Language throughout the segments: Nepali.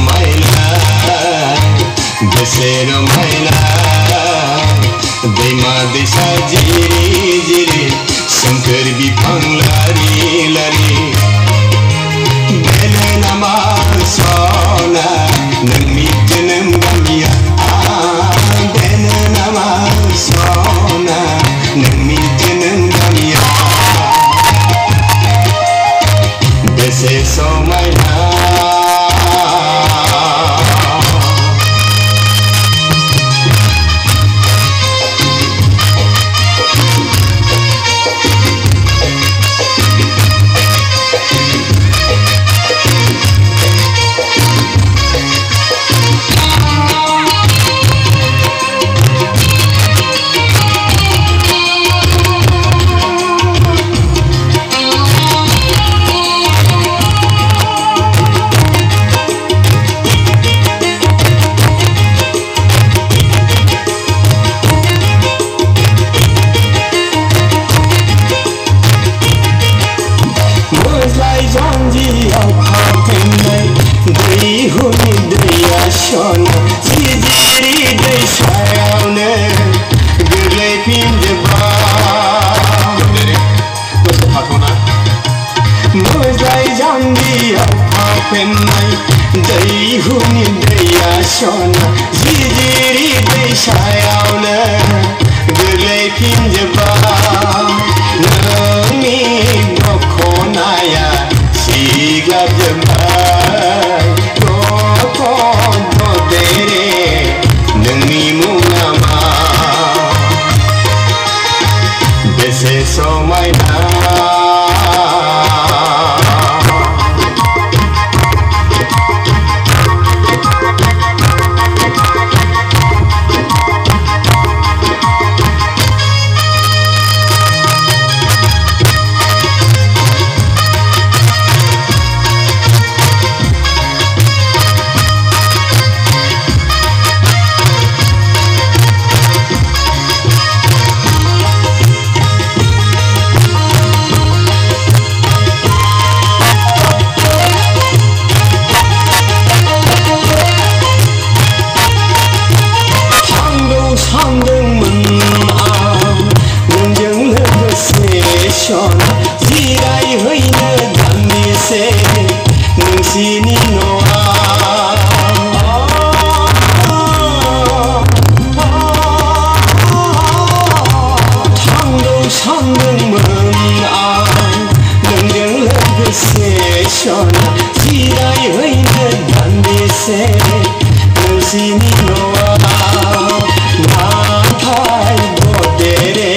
समायना बेसे रमायना दैमा दैसा जिरि जिरि सोमखोर बिफां लारि लारि बेनो नामा सना नोंनि जोनोम गामिया बेनो नामा सना नोंनि जोनोम गामिया बेसे समायना दैहुनि दैया सना जिजिरि दैसायावनो गोग्लैफिनजोबा नोंनि दखनाया सिग्लाबजोबबाय ददेरे नोंनि मुङा मा बेसे समायना जिरायहैनो दान्दिसे नोंसिनि न'आव थांगौ सानदोंमोन आं नोंजों लोगोसे सना जिरायहैनो दान्दिसे नोंसिनि न'आव नाथाय ददेरे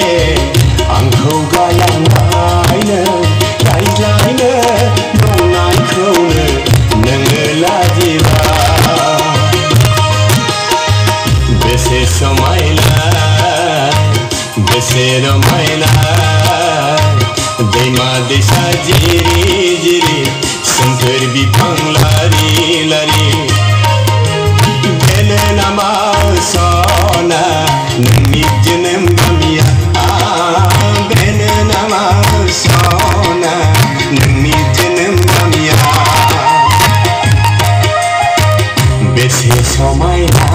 आंखौ गालांनायनो रायज्लायनो दंनायखौनो नोङो लाजिला बेसे समायना बेसे रमायना दैमा दैसा जिरि जिरि सोमखोर बिफां लारि लारि बेनो नामा सना नोंनि जोनोम गामिया बेनो नामा सना नोंनि जोनोम गामिया बेसे समायना